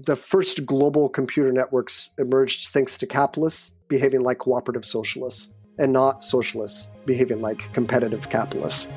The first global computer networks emerged thanks to capitalists behaving like cooperative socialists and not socialists behaving like competitive capitalists.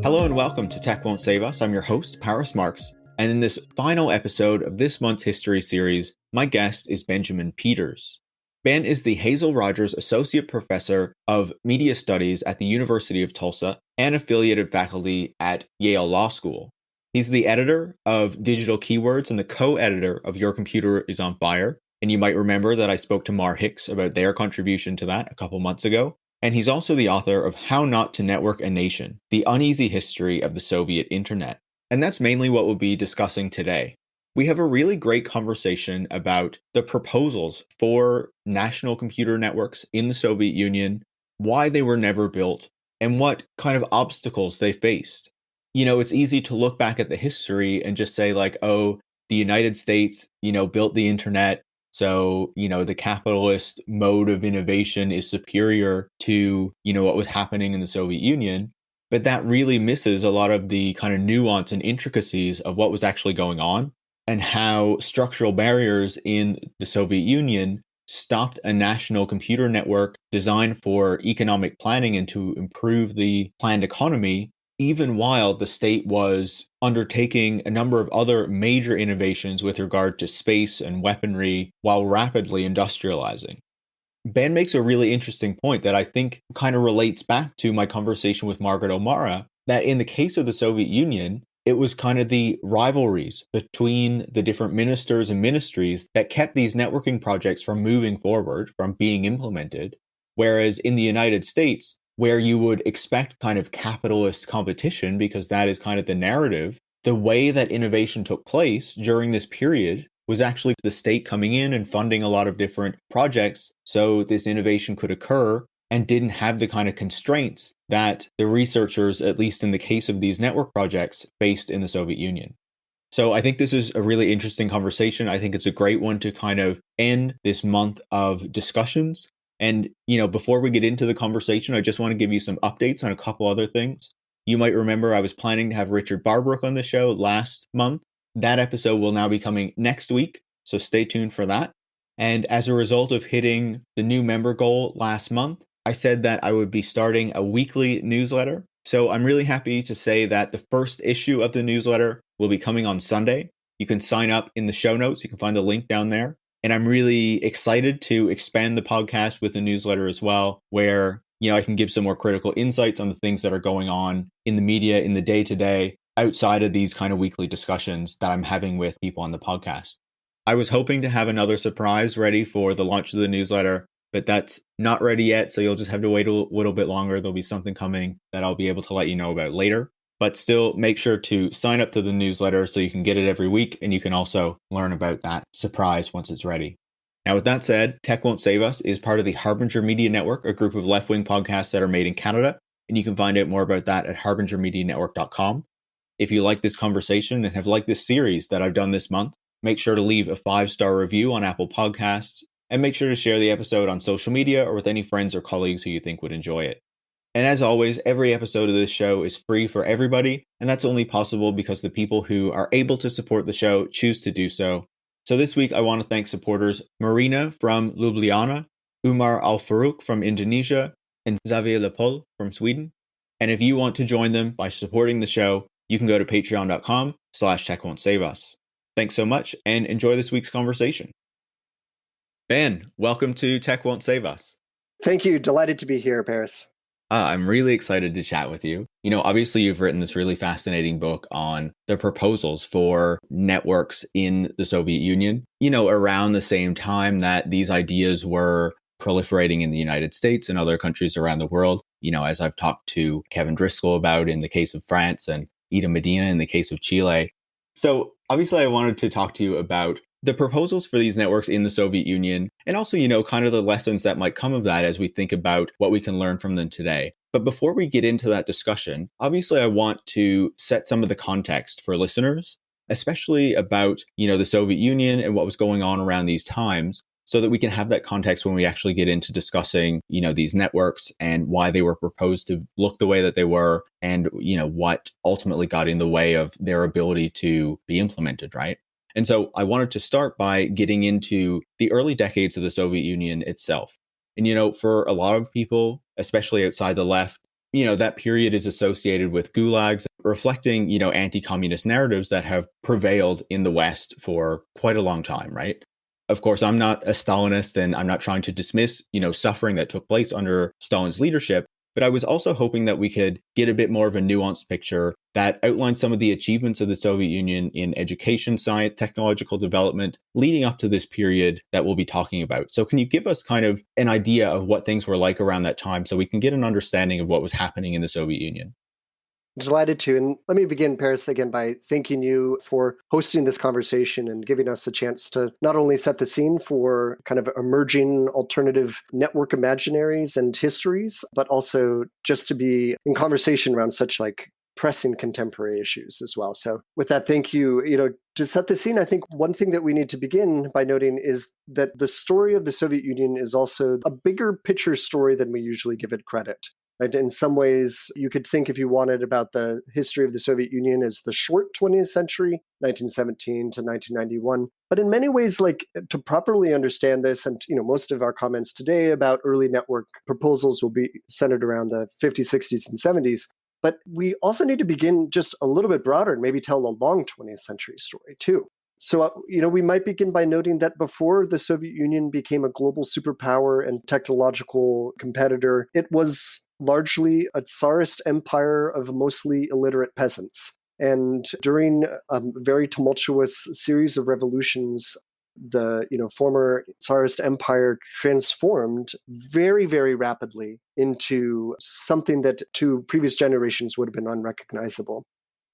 Hello and welcome to Tech Won't Save Us. I'm your host, Marx. And in this final episode of this month's history series, my guest is Benjamin Peters. Ben is the Hazel Rogers Associate Professor of Media Studies at the University of Tulsa and affiliated faculty at Yale Law School. He's the editor of Digital Keywords and the co-editor of Your Computer is on Fire. And you might remember that I spoke to Mar Hicks about their contribution to that a couple months ago. And he's also the author of How Not to Network a Nation, The Uneasy History of the Soviet Internet. And that's mainly what we'll be discussing today. We have a really great conversation about the proposals for national computer networks in the Soviet Union, why they were never built, and what kind of obstacles they faced. You know, it's easy to look back at the history and just say like, oh, the United States, built the internet. So, the capitalist mode of innovation is superior to, what was happening in the Soviet Union. But that really misses a lot of the kind of nuance and intricacies of what was actually going on and how structural barriers in the Soviet Union stopped a national computer network designed for economic planning and to improve the planned economy, even while the state was undertaking a number of other major innovations with regard to space and weaponry while rapidly industrializing. Ben makes a really interesting point that I think kind of relates back to my conversation with Margaret O'Mara, that in the case of the Soviet Union, it was kind of the rivalries between the different ministers and ministries that kept these networking projects from moving forward, from being implemented. Whereas in the United States, where you would expect kind of capitalist competition, because that is kind of the narrative, the way that innovation took place during this period was actually the state coming in and funding a lot of different projects so this innovation could occur and didn't have the kind of constraints that the researchers, at least in the case of these network projects, faced in the Soviet Union. So I think this is a really interesting conversation. I think it's a great one to kind of end this month of discussions. And, before we get into the conversation, I just want to give you some updates on a couple other things. You might remember I was planning to have Richard Barbrook on the show last month. That episode will now be coming next week, so stay tuned for that. And as a result of hitting the new member goal last month, I said that I would be starting a weekly newsletter. So I'm really happy to say that the first issue of the newsletter will be coming on Sunday. You can sign up in the show notes. You can find the link down there. And I'm really excited to expand the podcast with a newsletter as well, where, I can give some more critical insights on the things that are going on in the media in the day-to-day outside of these kind of weekly discussions that I'm having with people on the podcast. I was hoping to have another surprise ready for the launch of the newsletter, but that's not ready yet. So you'll just have to wait a little bit longer. There'll be something coming that I'll be able to let you know about later. But still, make sure to sign up to the newsletter so you can get it every week. And you can also learn about that surprise once it's ready. Now, with that said, Tech Won't Save Us is part of the Harbinger Media Network, a group of left-wing podcasts that are made in Canada. And you can find out more about that at harbingermedianetwork.com. If you like this conversation and have liked this series that I've done this month, make sure to leave a 5-star review on Apple Podcasts and make sure to share the episode on social media or with any friends or colleagues who you think would enjoy it. And as always, every episode of this show is free for everybody, and that's only possible because the people who are able to support the show choose to do so. So this week, I want to thank supporters Marina from Ljubljana, Umar Al-Farouk from Indonesia, and Xavier Lepol from Sweden. And if you want to join them by supporting the show, you can go to patreon.com/techwon'tsave-us. Thanks so much and enjoy this week's conversation. Ben, welcome to Tech Won't Save Us. Thank you. Delighted to be here, Paris. I'm really excited to chat with you. Obviously, you've written this really fascinating book on the proposals for networks in the Soviet Union, around the same time that these ideas were proliferating in the United States and other countries around the world. As I've talked to Kevin Driscoll about in the case of France and Ida Medina in the case of Chile. So obviously, I wanted to talk to you about the proposals for these networks in the Soviet Union, and also, kind of the lessons that might come of that as we think about what we can learn from them today. But before we get into that discussion, obviously, I want to set some of the context for listeners. especially about, the Soviet Union and what was going on around these times, so that we can have that context when we actually get into discussing, these networks and why they were proposed to look the way that they were, and, what ultimately got in the way of their ability to be implemented, right? And so I wanted to start by getting into the early decades of the Soviet Union itself. And, for a lot of people, especially outside the left, that period is associated with gulags, reflecting, anti-communist narratives that have prevailed in the West for quite a long time, right? Of course, I'm not a Stalinist, and I'm not trying to dismiss, suffering that took place under Stalin's leadership. But I was also hoping that we could get a bit more of a nuanced picture that outlines some of the achievements of the Soviet Union in education, science, technological development leading up to this period that we'll be talking about. So can you give us kind of an idea of what things were like around that time so we can get an understanding of what was happening in the Soviet Union? Delighted to. And let me begin, Paris, again by thanking you for hosting this conversation and giving us a chance to not only set the scene for kind of emerging alternative network imaginaries and histories, but also just to be in conversation around such like pressing contemporary issues as well. So with that, thank you. To set the scene, I think one thing that we need to begin by noting is that the story of the Soviet Union is also a bigger picture story than we usually give it credit. Right? In some ways, you could think, if you wanted, about the history of the Soviet Union as the short 20th century, 1917 to 1991. But in many ways, like, to properly understand this, and most of our comments today about early network proposals will be centered around the 50s, 60s, and 70s. But we also need to begin just a little bit broader and maybe tell a long 20th century story too. So, we might begin by noting that before the Soviet Union became a global superpower and technological competitor, it was largely a Tsarist empire of mostly illiterate peasants. And during a very tumultuous series of revolutions, the former Tsarist empire transformed very, very rapidly into something that to previous generations would have been unrecognizable.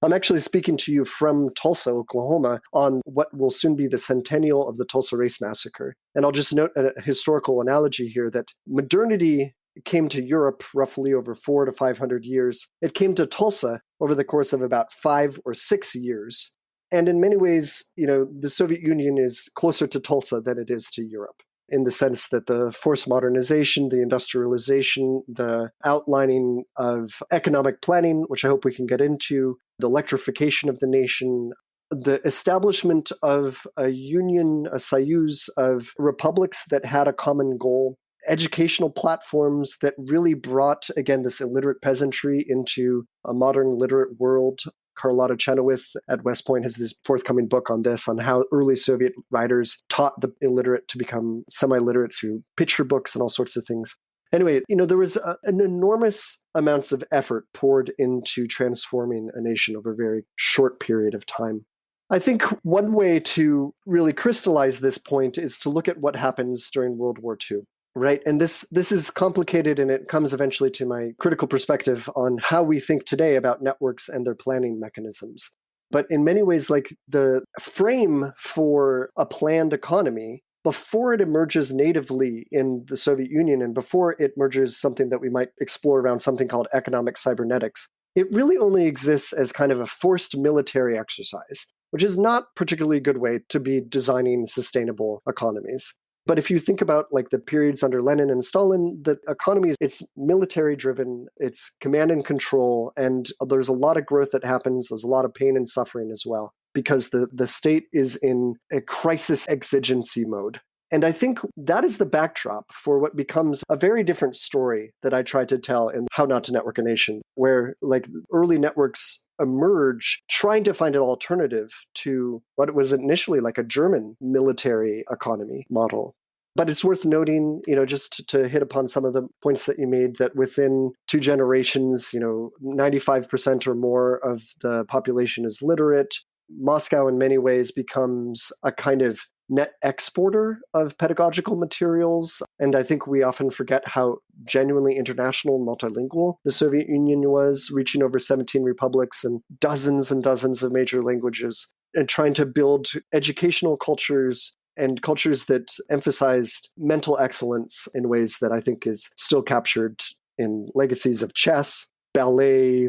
I'm actually speaking to you from Tulsa, Oklahoma, on what will soon be the centennial of the Tulsa Race Massacre. And I'll just note a historical analogy here that modernity came to Europe roughly over 400 to 500 years. It came to Tulsa over the course of about 5 or 6 years. And in many ways, the Soviet Union is closer to Tulsa than it is to Europe, in the sense that the forced modernization, the industrialization, the outlining of economic planning, which I hope we can get into, the electrification of the nation, the establishment of a union, a soyuz of republics that had a common goal, educational platforms that really brought, again, this illiterate peasantry into a modern literate world. Carlotta Chenoweth at West Point has this forthcoming book on this, on how early Soviet writers taught the illiterate to become semi-literate through picture books and all sorts of things. Anyway, there was an enormous amounts of effort poured into transforming a nation over a very short period of time. I think one way to really crystallize this point is to look at what happens during World War II. Right. And this is complicated, and it comes eventually to my critical perspective on how we think today about networks and their planning mechanisms. But in many ways, like, the frame for a planned economy, before it emerges natively in the Soviet Union and before it merges something that we might explore around something called economic cybernetics, it really only exists as kind of a forced military exercise, which is not particularly a good way to be designing sustainable economies. But if you think about like the periods under Lenin and Stalin, the economy, it's military driven, it's command and control, and there's a lot of growth that happens. There's a lot of pain and suffering as well, because the state is in a crisis exigency mode. And I think that is the backdrop for what becomes a very different story that I tried to tell in How Not to Network a Nation, where like early networks emerge trying to find an alternative to what was initially like a German military economy model. But it's worth noting, just to hit upon some of the points that you made, that within 2 generations, 95% or more of the population is literate. Moscow in many ways becomes a kind of net exporter of pedagogical materials. And I think we often forget how genuinely international and multilingual the Soviet Union was, reaching over 17 republics and dozens of major languages, and trying to build educational cultures and cultures that emphasized mental excellence in ways that I think is still captured in legacies of chess, ballet,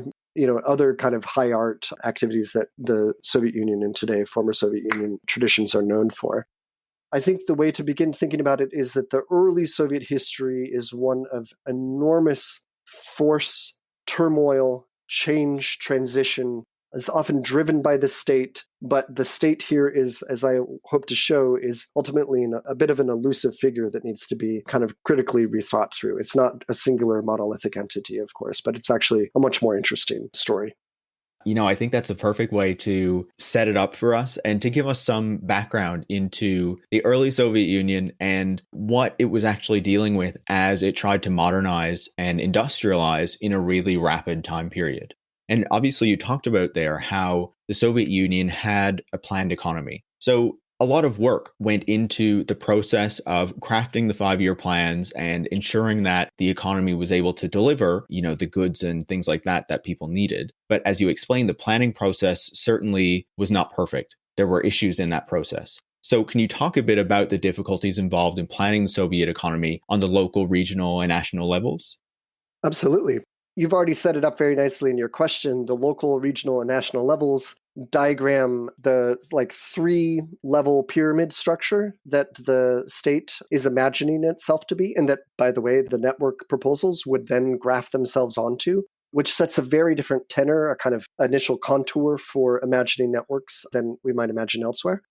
other kind of high art activities that the Soviet Union and today former Soviet Union traditions are known for. I think the way to begin thinking about it is that the early Soviet history is one of enormous force, turmoil, change, transition. It's often driven by the state, but the state here is, as I hope to show, is ultimately a bit of an elusive figure that needs to be kind of critically rethought through. It's not a singular monolithic entity, of course, but it's actually a much more interesting story. I think that's a perfect way to set it up for us and to give us some background into the early Soviet Union and what it was actually dealing with as it tried to modernize and industrialize in a really rapid time period. And obviously, you talked about there how the Soviet Union had a planned economy. So a lot of work went into the process of crafting the 5-year plans and ensuring that the economy was able to deliver, the goods and things like that people needed. But as you explained, the planning process certainly was not perfect. There were issues in that process. So can you talk a bit about the difficulties involved in planning the Soviet economy on the local, regional, and national levels? Absolutely. You've already set it up very nicely in your question. The local, regional, and national levels diagram the 3-level pyramid structure that the state is imagining itself to be, and that, by the way, the network proposals would then graph themselves onto, which sets a very different tenor, a kind of initial contour for imagining networks than we might imagine elsewhere.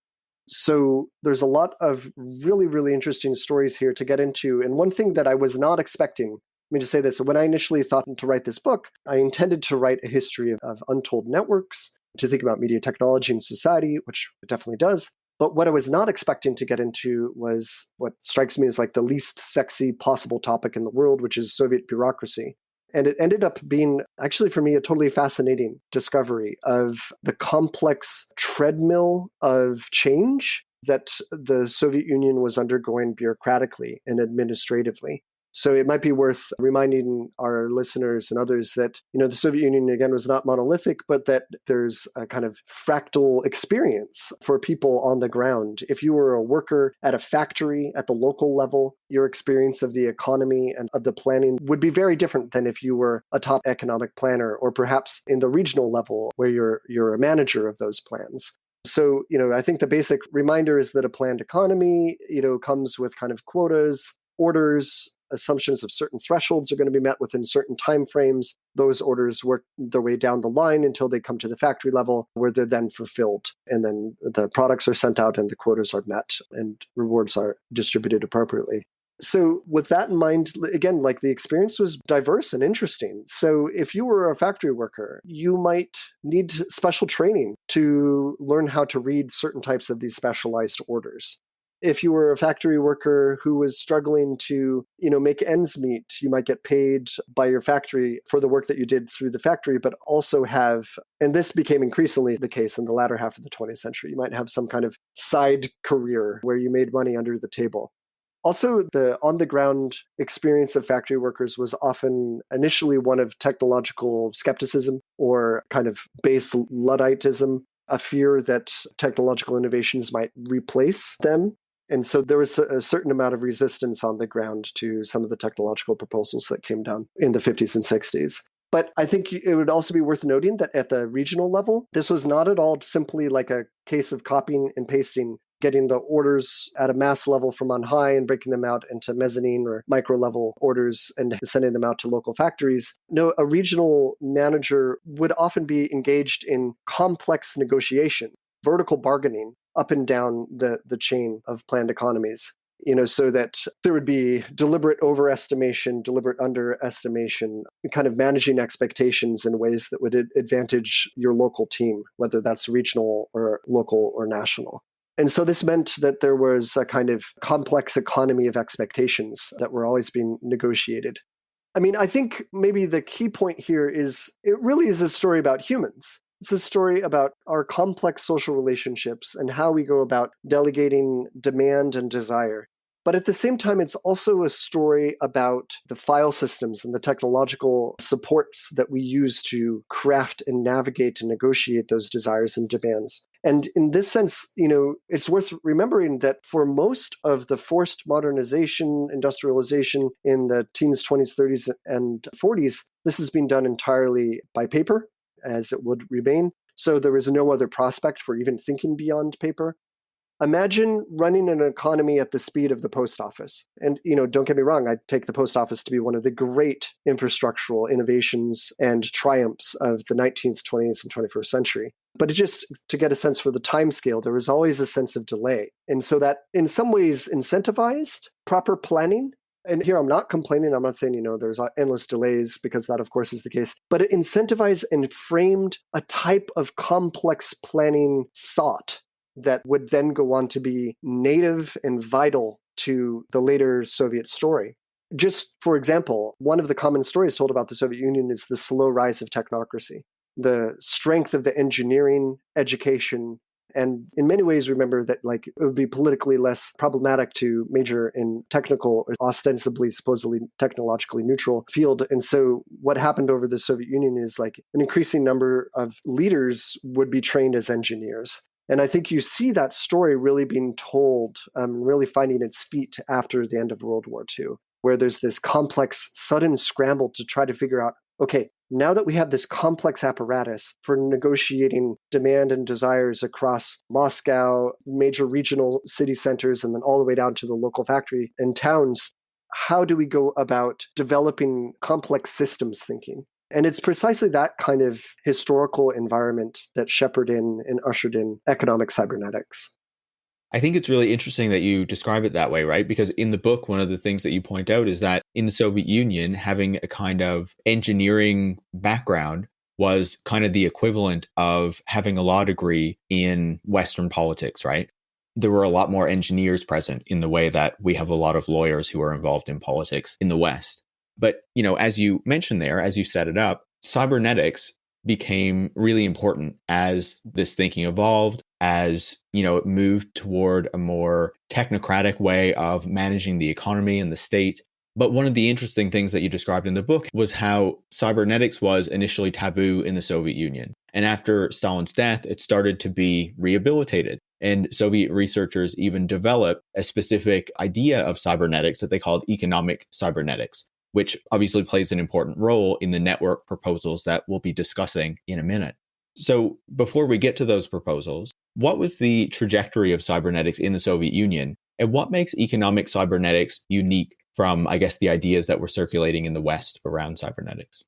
So there's a lot of really, really interesting stories here to get into. And one thing that I was not expecting, let me just say this, when I initially thought to write this book, I intended to write a history of untold networks, to think about media technology and society, which it definitely does. But what I was not expecting to get into was what strikes me as like the least sexy possible topic in the world, which is Soviet bureaucracy. And it ended up being, actually for me, a totally fascinating discovery of the complex treadmill of change that the Soviet Union was undergoing bureaucratically and administratively. So it might be worth reminding our listeners and others that, the Soviet Union, again, was not monolithic, but that there's a kind of fractal experience for people on the ground. If you were a worker at a factory at the local level, your experience of the economy and of the planning would be very different than if you were a top economic planner, or perhaps in the regional level where you're a manager of those plans. So, I think the basic reminder is that a planned economy, comes with kind of quotas, orders, assumptions of certain thresholds are going to be met within certain timeframes. Those orders work their way down the line until they come to the factory level, where they're then fulfilled. And then the products are sent out and the quotas are met and rewards are distributed appropriately. So with that in mind, again, the experience was diverse and interesting. So if you were a factory worker, you might need special training to learn how to read certain types of these specialized orders. If you were a factory worker who was struggling to, make ends meet, you might get paid by your factory for the work that you did through the factory, but also have, and this became increasingly the case in the latter half of the 20th century, you might have some kind of side career where you made money under the table. Also, the on-the-ground experience of factory workers was often initially one of technological skepticism or kind of base Ludditism, a fear that technological innovations might replace them. And so there was a certain amount of resistance on the ground to some of the technological proposals that came down in the 50s and 60s. But I think it would also be worth noting that at the regional level, this was not at all simply like a case of copying and pasting, getting the orders at a mass level from on high and breaking them out into mezzanine or micro level orders and sending them out to local factories. No, a regional manager would often be engaged in complex negotiation, vertical bargaining up and down the chain of planned economies, so that there would be deliberate overestimation, deliberate underestimation, kind of managing expectations in ways that would advantage your local team, whether that's regional or local or national. And so this meant that there was a kind of complex economy of expectations that were always being negotiated. I mean, I think maybe the key point here is it really is a story about humans. It's a story about our complex social relationships and how we go about delegating demand and desire. But at the same time, it's also a story about the file systems and the technological supports that we use to craft and navigate and negotiate those desires and demands. And in this sense, it's worth remembering that for most of the forced modernization, industrialization in the teens, 20s, 30s, and 40s, this has been done entirely by paper, as it would remain. So there was no other prospect for even thinking beyond paper. Imagine running an economy at the speed of the post office. And, don't get me wrong, I take the post office to be one of the great infrastructural innovations and triumphs of the 19th, 20th, and 21st century. But just to get a sense for the time scale, there was always a sense of delay. And so that in some ways incentivized proper planning. And here I'm not complaining. I'm not saying, there's endless delays, because that, of course, is the case. But it incentivized and framed a type of complex planning thought that would then go on to be native and vital to the later Soviet story. Just for example, one of the common stories told about the Soviet Union is the slow rise of technocracy, the strength of the engineering, education, and in many ways, remember that it would be politically less problematic to major in technical or ostensibly, supposedly technologically neutral field. And so what happened over the Soviet Union is an increasing number of leaders would be trained as engineers. And I think you see that story really being told, really finding its feet after the end of World War II, where there's this complex, sudden scramble to try to figure out, okay, now that we have this complex apparatus for negotiating demand and desires across Moscow, major regional city centers, and then all the way down to the local factory and towns, how do we go about developing complex systems thinking? And it's precisely that kind of historical environment that shepherded in and ushered in economic cybernetics. I think it's really interesting that you describe it that way, right? Because in the book, one of the things that you point out is that in the Soviet Union, having a kind of engineering background was kind of the equivalent of having a law degree in Western politics, right? There were a lot more engineers present in the way that we have a lot of lawyers who are involved in politics in the West. But, as you mentioned there, as you set it up, cybernetics became really important as this thinking evolved, as, it moved toward a more technocratic way of managing the economy and the state. But one of the interesting things that you described in the book was how cybernetics was initially taboo in the Soviet Union. And after Stalin's death, it started to be rehabilitated. And Soviet researchers even developed a specific idea of cybernetics that they called economic cybernetics, which obviously plays an important role in the network proposals that we'll be discussing in a minute. So before we get to those proposals, what was the trajectory of cybernetics in the Soviet Union? And what makes economic cybernetics unique from, I guess, the ideas that were circulating in the West around cybernetics?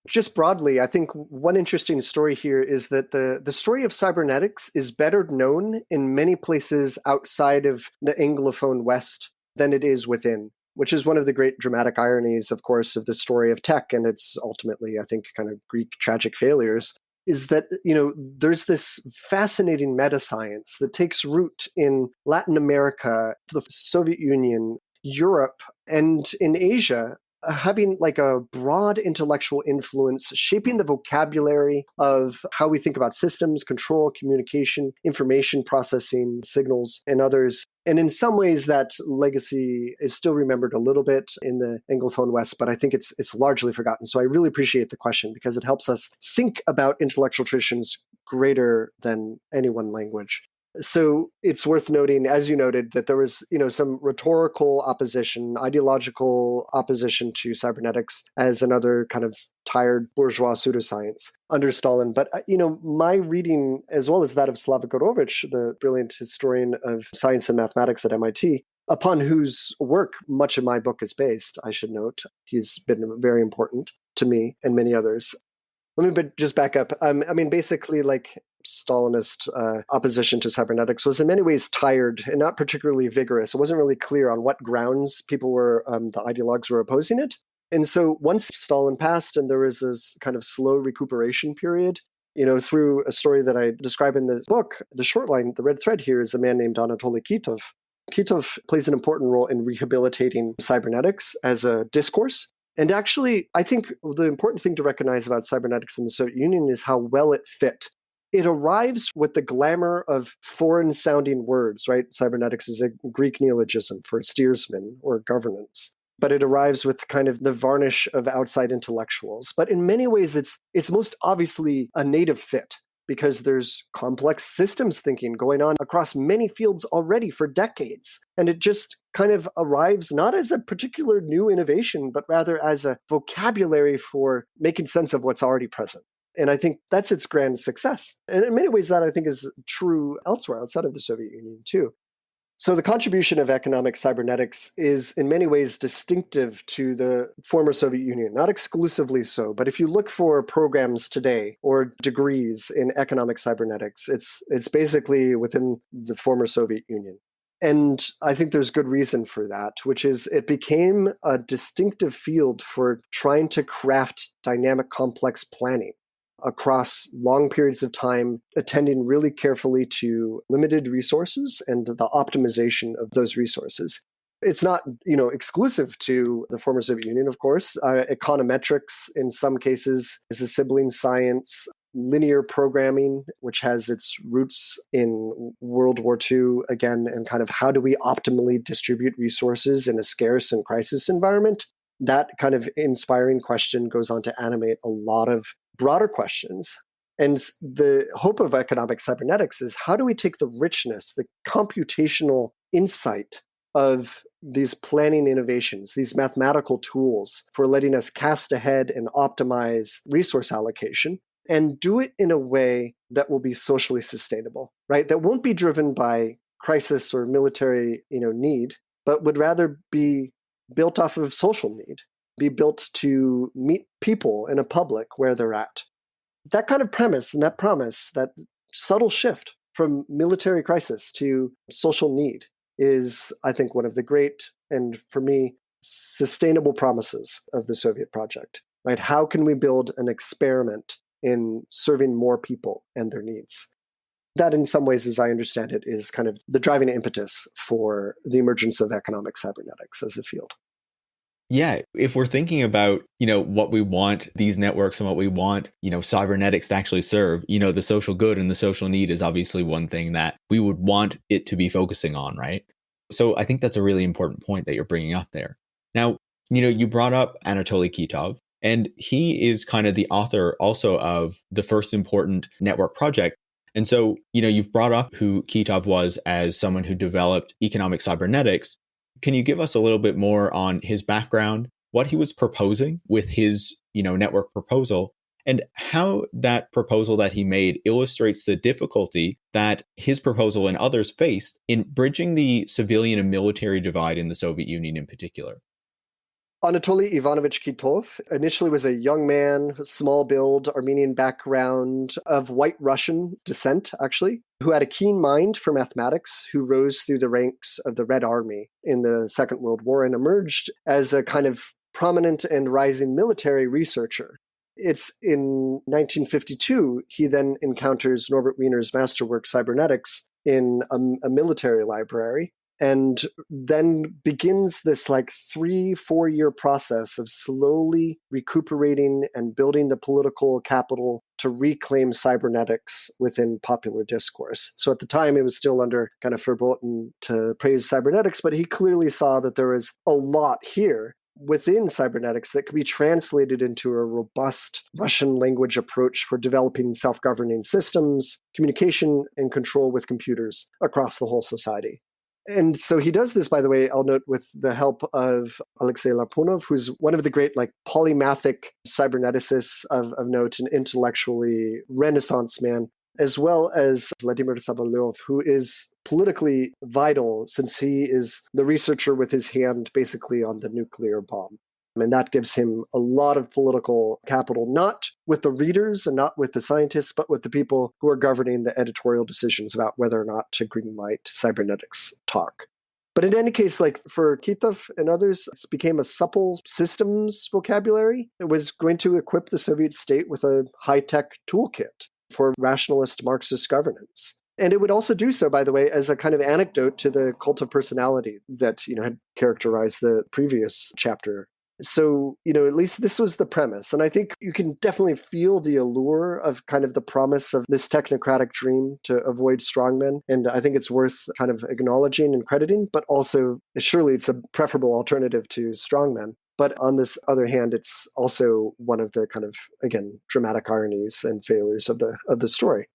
Just broadly, I think one interesting story here is that the story of cybernetics is better known in many places outside of the Anglophone West than it is within, which is one of the great dramatic ironies, of course, of the story of tech and its ultimately, I think, kind of Greek tragic failures, is that, there's this fascinating meta-science that takes root in Latin America, the Soviet Union, Europe, and in Asia, having a broad intellectual influence, shaping the vocabulary of how we think about systems, control, communication, information processing, signals, and others. And in some ways, that legacy is still remembered a little bit in the Anglophone West, but I think it's largely forgotten. So I really appreciate the question because it helps us think about intellectual traditions greater than any one language. So it's worth noting, as you noted, that there was, some rhetorical opposition, ideological opposition to cybernetics as another kind of tired bourgeois pseudoscience under Stalin. But, my reading, as well as that of Slavoj Gorovich, the brilliant historian of science and mathematics at MIT, upon whose work much of my book is based, I should note, he's been very important to me and many others. Let me just back up. Basically, Stalinist opposition to cybernetics was in many ways tired and not particularly vigorous. It wasn't really clear on what grounds people were, the ideologues were opposing it. And so once Stalin passed and there was this kind of slow recuperation period, through a story that I describe in the book, the short line, the red thread here is a man named Anatoly Kitov. Kitov plays an important role in rehabilitating cybernetics as a discourse. And actually, I think the important thing to recognize about cybernetics in the Soviet Union is how well it fit. It arrives with the glamour of foreign-sounding words, right? Cybernetics is a Greek neologism for steersman or governance. But it arrives with kind of the varnish of outside intellectuals. But in many ways, it's most obviously a native fit, because there's complex systems thinking going on across many fields already for decades. And it just kind of arrives not as a particular new innovation, but rather as a vocabulary for making sense of what's already present. And I think that's its grand success. And in many ways, that I think is true elsewhere outside of the Soviet Union, too. So the contribution of economic cybernetics is in many ways distinctive to the former Soviet Union, not exclusively so, but if you look for programs today or degrees in economic cybernetics, it's basically within the former Soviet Union. And I think there's good reason for that, which is it became a distinctive field for trying to craft dynamic, complex planning across long periods of time, attending really carefully to limited resources and the optimization of those resources. It's not, exclusive to the former Soviet Union, of course. Econometrics, in some cases, is a sibling science. Linear programming, which has its roots in World War II, again, and kind of how do we optimally distribute resources in a scarce and crisis environment. That kind of inspiring question goes on to animate a lot of broader questions. And the hope of economic cybernetics is how do we take the richness, the computational insight of these planning innovations, these mathematical tools for letting us cast ahead and optimize resource allocation, and do it in a way that will be socially sustainable, right? That won't be driven by crisis or military, need, but would rather be built off of social need, be built to meet people in a public where they're at. That kind of premise and that promise, that subtle shift from military crisis to social need is, I think, one of the great, and for me, sustainable promises of the Soviet project, right? How can we build an experiment in serving more people and their needs? That, in some ways, as I understand it, is kind of the driving impetus for the emergence of economic cybernetics as a field. Yeah, if we're thinking about, what we want these networks and what we want, cybernetics to actually serve, the social good and the social need is obviously one thing that we would want it to be focusing on, right? So I think that's a really important point that you're bringing up there. Now, you brought up Anatoly Kitov, and he is kind of the author also of the first important network project. And so, you've brought up who Kitov was as someone who developed economic cybernetics. Can you give us a little bit more on his background, what he was proposing with his, network proposal, and how that proposal that he made illustrates the difficulty that his proposal and others faced in bridging the civilian and military divide in the Soviet Union in particular? Anatoly Ivanovich Kitov initially was a young man, small build, Armenian background, of white Russian descent, actually, who had a keen mind for mathematics, who rose through the ranks of the Red Army in the Second World War and emerged as a kind of prominent and rising military researcher. It's in 1952, he then encounters Norbert Wiener's masterwork Cybernetics in a military library, and then begins this 3-4 year process of slowly recuperating and building the political capital to reclaim cybernetics within popular discourse. So at the time, it was still under kind of verboten to praise cybernetics, but he clearly saw that there was a lot here within cybernetics that could be translated into a robust Russian language approach for developing self-governing systems, communication, and control with computers across the whole society. And so he does this, by the way, I'll note, with the help of Alexei Lapunov, who's one of the great polymathic cyberneticists of note, an intellectually Renaissance man, as well as Vladimir Sobolev, who is politically vital since he is the researcher with his hand basically on the nuclear bomb. And that gives him a lot of political capital, not with the readers and not with the scientists, but with the people who are governing the editorial decisions about whether or not to greenlight cybernetics talk. But in any case, for Kitov and others, it became a supple systems vocabulary. It was going to equip the Soviet state with a high-tech toolkit for rationalist Marxist governance. And it would also do so, by the way, as a kind of anecdote to the cult of personality that had characterized the previous chapter. So, at least this was the premise. And I think you can definitely feel the allure of kind of the promise of this technocratic dream to avoid strongmen. And I think it's worth kind of acknowledging and crediting, but also surely it's a preferable alternative to strongmen. But on this other hand, it's also one of the kind of, again, dramatic ironies and failures of the story.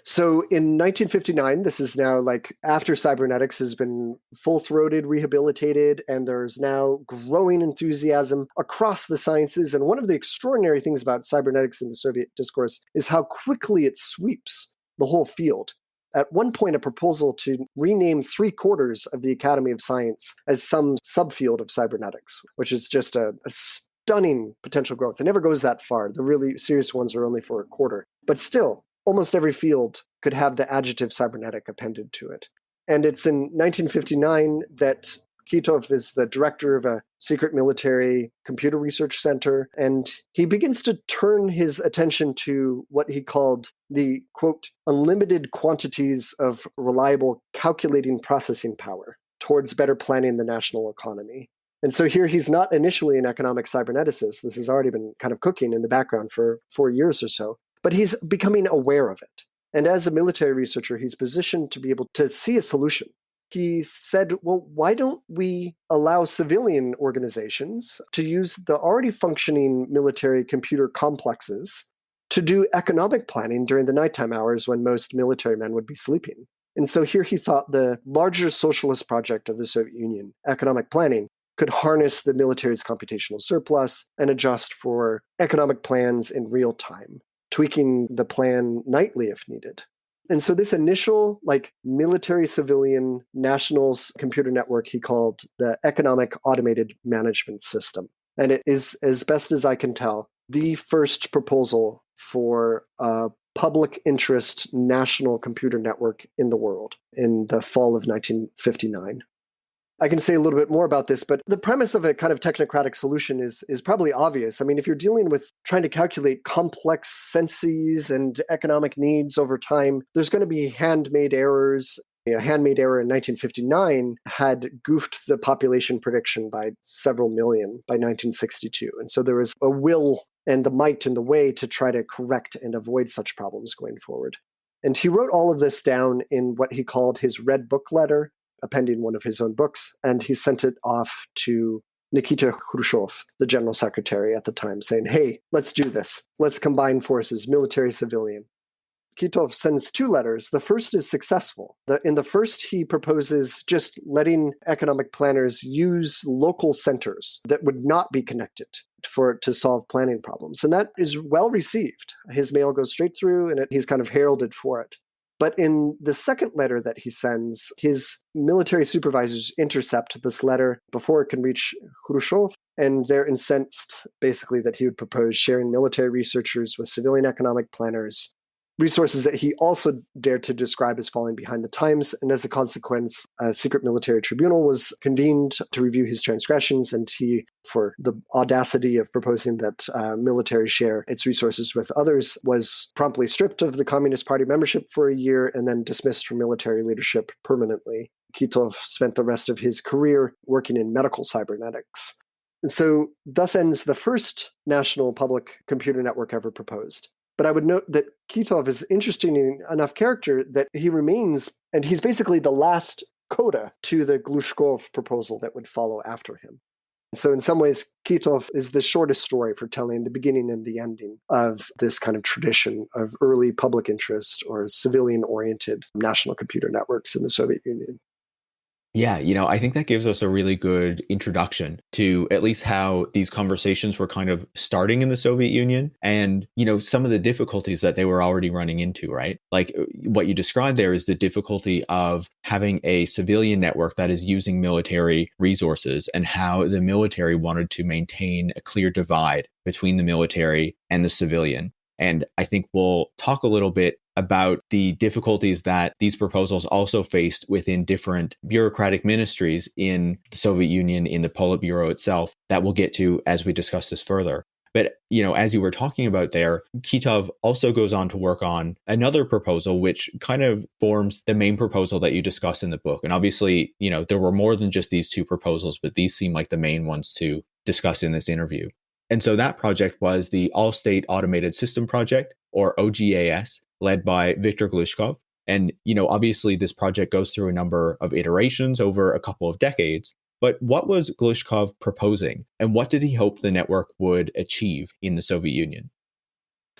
So in 1959, this is now like after cybernetics has been full-throated, rehabilitated, and there's now growing enthusiasm across the sciences. And one of the extraordinary things about cybernetics in the Soviet discourse is how quickly it sweeps the whole field. At one point, a proposal to rename 3/4 of the Academy of Science as some subfield of cybernetics, which is just a stunning potential growth. It never goes that far. The really serious ones are only for a quarter. But still, almost every field could have the adjective cybernetic appended to it. And it's in 1959 that Kitov is the director of a secret military computer research center, and he begins to turn his attention to what he called the, quote, unlimited quantities of reliable calculating processing power towards better planning the national economy. And so here he's not initially an economic cyberneticist. This has already been kind of cooking in the background for 4 years or so, but he's becoming aware of it. And as a military researcher, he's positioned to be able to see a solution. He said, well, why don't we allow civilian organizations to use the already functioning military computer complexes to do economic planning during the nighttime hours when most military men would be sleeping? And so here he thought the larger socialist project of the Soviet Union, economic planning, could harness the military's computational surplus and adjust for economic plans in real time, tweaking the plan nightly if needed. And so this initial military civilian nationals computer network he called the Economic Automated Management System. And it is, as best as I can tell, the first proposal for a public interest national computer network in the world in the fall of 1959. I can say a little bit more about this, but the premise of a kind of technocratic solution is probably obvious. I mean, if you're dealing with trying to calculate complex senses and economic needs over time, there's going to be handmade errors. A handmade error in 1959 had goofed the population prediction by several million by 1962. And so there was a will and the might and the way to try to correct and avoid such problems going forward. And he wrote all of this down in what he called his Red Book letter, appending one of his own books, and he sent it off to Nikita Khrushchev, the general secretary at the time, saying, hey, let's do this. Let's combine forces, military, civilian. Kitov sends 2 letters. The first is successful. In the first, he proposes just letting economic planners use local centers that would not be connected to solve planning problems. And that is well received. His mail goes straight through, and he's kind of heralded for it. But in the second letter that he sends, his military supervisors intercept this letter before it can reach Khrushchev, and they're incensed, basically, that he would propose sharing military researchers with civilian economic planners, resources that he also dared to describe as falling behind the times. And as a consequence, a secret military tribunal was convened to review his transgressions, and he, for the audacity of proposing that military share its resources with others, was promptly stripped of the Communist Party membership for a year and then dismissed from military leadership permanently. Kitov spent the rest of his career working in medical cybernetics. And so thus ends the first national public computer network ever proposed. But I would note that Kitov is interesting enough character that he remains, and he's basically the last coda to the Glushkov proposal that would follow after him. So in some ways, Kitov is the shortest story for telling the beginning and the ending of this kind of tradition of early public interest or civilian-oriented national computer networks in the Soviet Union. Yeah, I think that gives us a really good introduction to at least how these conversations were kind of starting in the Soviet Union and, some of the difficulties that they were already running into, right? Like what you described there is the difficulty of having a civilian network that is using military resources and how the military wanted to maintain a clear divide between the military and the civilian. And I think we'll talk a little bit about the difficulties that these proposals also faced within different bureaucratic ministries in the Soviet Union, in the Politburo itself, that we'll get to as we discuss this further. But, as you were talking about there, Kitov also goes on to work on another proposal, which kind of forms the main proposal that you discuss in the book. And obviously, there were more than just these 2 proposals, but these seem like the main ones to discuss in this interview. And so that project was the All-State Automated System Project, or OGAS, led by Viktor Glushkov. And, obviously this project goes through a number of iterations over a couple of decades. But what was Glushkov proposing, and what did he hope the network would achieve in the Soviet Union?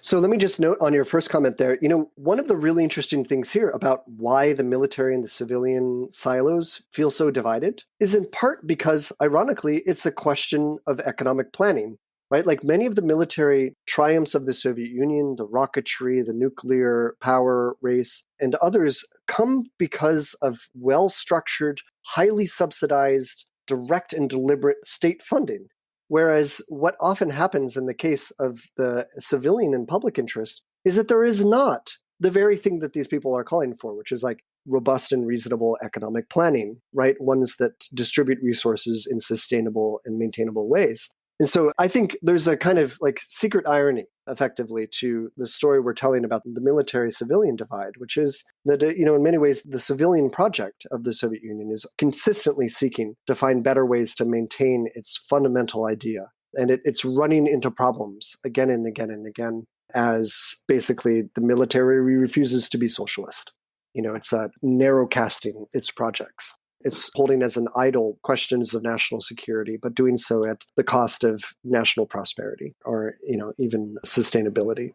So let me just note on your first comment there, one of the really interesting things here about why the military and the civilian silos feel so divided is in part because, ironically, it's a question of economic planning, right? Like many of the military triumphs of the Soviet Union, the rocketry, the nuclear power race, and others come because of well-structured, highly subsidized, direct and deliberate state funding. Whereas what often happens in the case of the civilian and public interest is that there is not the very thing that these people are calling for, which is like robust and reasonable economic planning, right? Ones that distribute resources in sustainable and maintainable ways. And so I think there's a kind of like secret irony, effectively, to the story we're telling about the military-civilian divide, which is that, in many ways, the civilian project of the Soviet Union is consistently seeking to find better ways to maintain its fundamental idea. And it's running into problems again and again and again as basically the military refuses to be socialist. It's narrow casting its projects. It's holding as an idol questions of national security, but doing so at the cost of national prosperity or, even sustainability.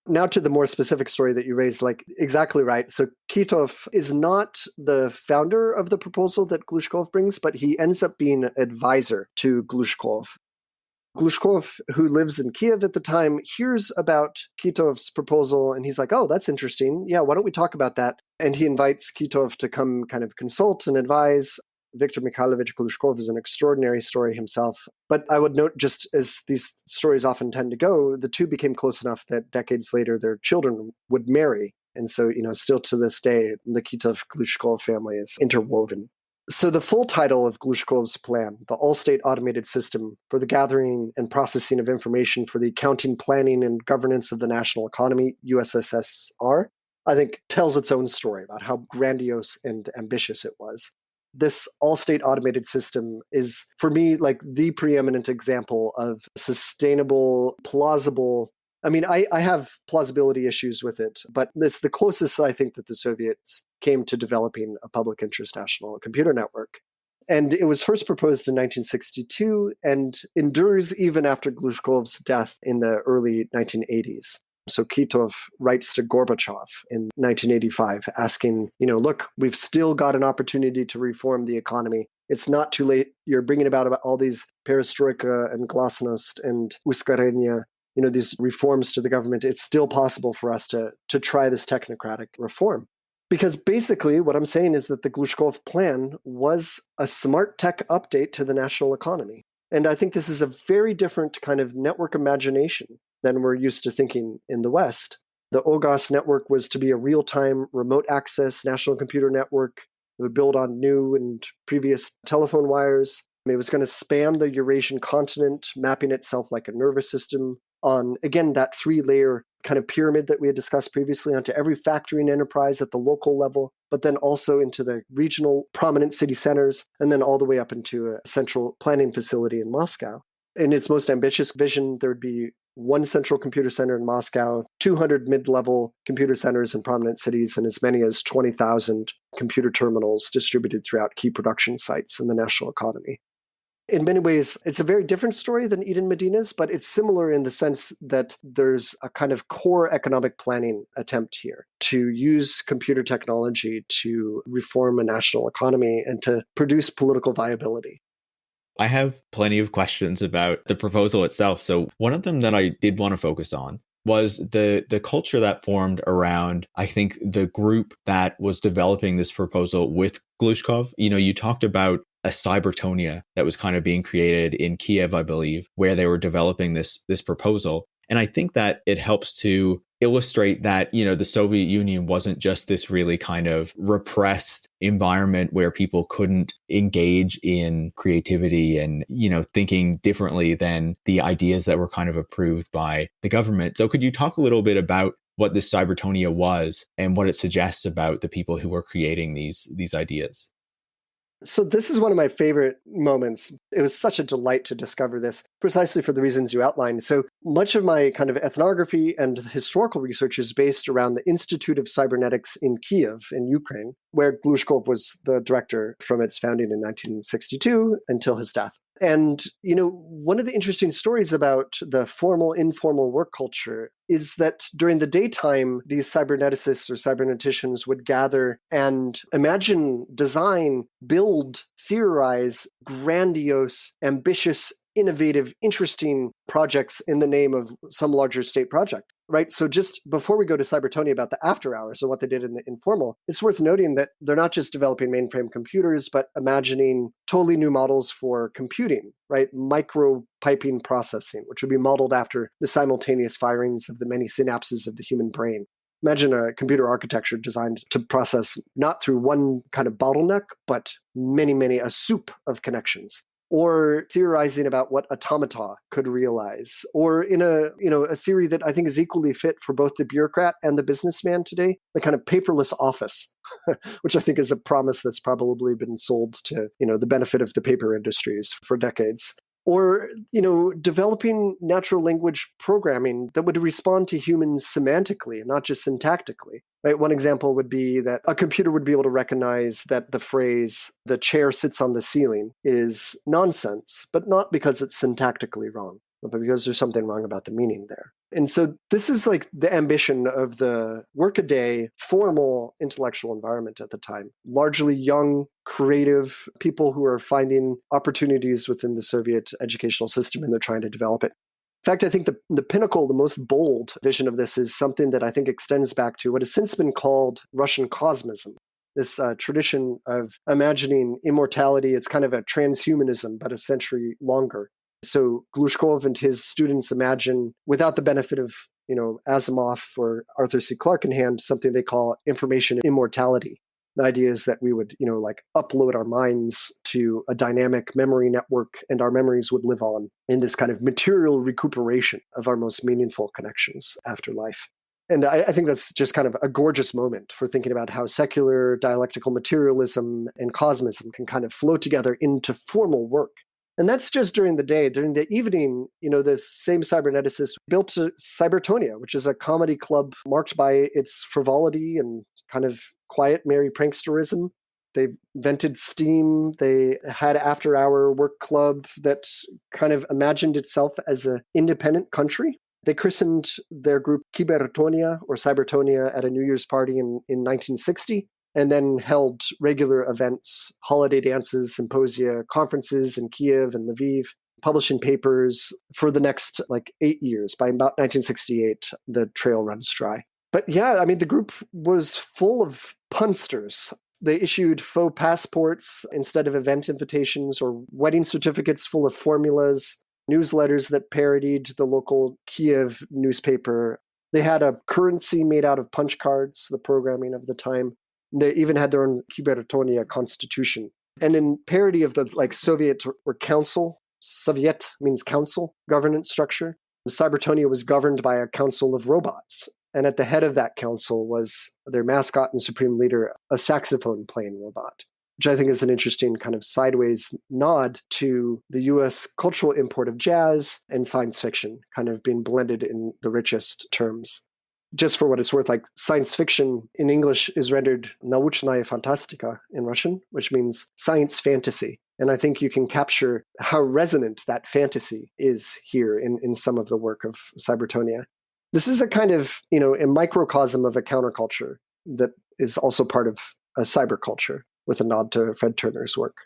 Now to the more specific story that you raised, like exactly right. So Kitov is not the founder of the proposal that Glushkov brings, but he ends up being an advisor to Glushkov. Glushkov, who lives in Kiev at the time, hears about Kitov's proposal and he's like, oh, that's interesting. Yeah, why don't we talk about that? And he invites Kitov to come kind of consult and advise. Viktor Mikhailovich Glushkov is an extraordinary story himself. But I would note, just as these stories often tend to go, the two became close enough that decades later their children would marry. And so, still to this day, the Kitov-Glushkov family is interwoven. So the full title of Glushkov's plan, the All-State Automated System for the Gathering and Processing of Information for the Accounting, Planning, and Governance of the National Economy, USSR, I think tells its own story about how grandiose and ambitious it was. This all-state automated system is, for me, like the preeminent example of sustainable, plausible. I mean, I have plausibility issues with it, but it's the closest I think that the Soviets came to developing a public interest national computer network. And it was first proposed in 1962 and endures even after Glushkov's death in the early 1980s. So Kitov writes to Gorbachev in 1985 asking, look, we've still got an opportunity to reform the economy. It's not too late. You're bringing about all these perestroika and glasnost and uskорение, these reforms to the government. It's still possible for us to try this technocratic reform. Because basically what I'm saying is that the Glushkov plan was a smart tech update to the national economy. And I think this is a very different kind of network imagination than we're used to thinking in the West. The OGAS network was to be a real-time remote access national computer network that would build on new and previous telephone wires. It was going to span the Eurasian continent, mapping itself like a nervous system on, again, that three-layer kind of pyramid that we had discussed previously, onto every factory and enterprise at the local level, but then also into the regional prominent city centers, and then all the way up into a central planning facility in Moscow. In its most ambitious vision, there would be one central computer center in Moscow, 200 mid-level computer centers in prominent cities, and as many as 20,000 computer terminals distributed throughout key production sites in the national economy. In many ways, it's a very different story than Eden Medina's, but it's similar in the sense that there's a kind of core economic planning attempt here to use computer technology to reform a national economy and to produce political viability. I have plenty of questions about the proposal itself. So one of them that I did want to focus on was the culture that formed around, I think, the group that was developing this proposal with Glushkov. You talked about a cybertonia that was kind of being created in Kiev, I believe, where they were developing this proposal. And I think that it helps to illustrate that, the Soviet Union wasn't just this really kind of repressed environment where people couldn't engage in creativity and, thinking differently than the ideas that were kind of approved by the government. So could you talk a little bit about what this cybertonia was and what it suggests about the people who were creating these ideas? So this is one of my favorite moments. It was such a delight to discover this, precisely for the reasons you outlined. So much of my kind of ethnography and historical research is based around the Institute of Cybernetics in Kiev, in Ukraine, where Glushkov was the director from its founding in 1962 until his death. And, one of the interesting stories about the formal, informal work culture is that during the daytime, these cyberneticists or cyberneticians would gather and imagine, design, build, theorize grandiose, ambitious, innovative, interesting projects in the name of some larger state project. Right. So just before we go to Cybertonia about the after hours and what they did in the informal, it's worth noting that they're not just developing mainframe computers, but imagining totally new models for computing, right? Micro piping processing, which would be modeled after the simultaneous firings of the many synapses of the human brain. Imagine a computer architecture designed to process not through one kind of bottleneck, but many, a soup of connections. Or theorizing about what automata could realize, or in a theory that I think is equally fit for both the bureaucrat and the businessman today, the kind of paperless office, which I think is a promise that's probably been sold to the benefit of the paper industries for decades. Or, developing natural language programming that would respond to humans semantically and not just syntactically. Right? One example would be that a computer would be able to recognize that the phrase, "the chair sits on the ceiling," is nonsense, but not because it's syntactically wrong, but because there's something wrong about the meaning there. And so this is like the ambition of the workaday, formal intellectual environment at the time. Largely young, creative people who are finding opportunities within the Soviet educational system, and they're trying to develop it. In fact, I think the pinnacle, the most bold vision of this is something that I think extends back to what has since been called Russian cosmism. This tradition of imagining immortality. It's kind of a transhumanism, but a century longer. So Glushkov and his students imagine, without the benefit of Asimov or Arthur C. Clarke in hand, something they call information immortality. The idea is that we would, upload our minds to a dynamic memory network, and our memories would live on in this kind of material recuperation of our most meaningful connections after life. And I think that's just kind of a gorgeous moment for thinking about how secular dialectical materialism and cosmism can kind of flow together into formal work. And that's just during the day. During the evening, the same cyberneticists built Cybertonia, which is a comedy club marked by its frivolity and kind of quiet, merry pranksterism. They vented steam. They had after-hour work club that kind of imagined itself as an independent country. They christened their group Kibertonia or Cybertonia at a New Year's party in 1960. And then held regular events, holiday dances, symposia, conferences in Kiev and Lviv, publishing papers for the next 8 years. By about 1968, the trail runs dry. But yeah, the group was full of punsters. They issued faux passports instead of event invitations, or wedding certificates full of formulas, newsletters that parodied the local Kiev newspaper. They had a currency made out of punch cards, the programming of the time. They even had their own Kibertonia constitution. And in parody of the Soviet or council, Soviet means council, governance structure, Cybertonia was governed by a council of robots. And at the head of that council was their mascot and supreme leader, a saxophone playing robot, which I think is an interesting kind of sideways nod to the US cultural import of jazz and science fiction kind of being blended in the richest terms. Just for what it's worth, science fiction in English is rendered naучная фантастика in Russian, which means science fantasy. And I think you can capture how resonant that fantasy is here in some of the work of Cybertonia. This is a kind of, a microcosm of a counterculture that is also part of a cyberculture, with a nod to Fred Turner's work.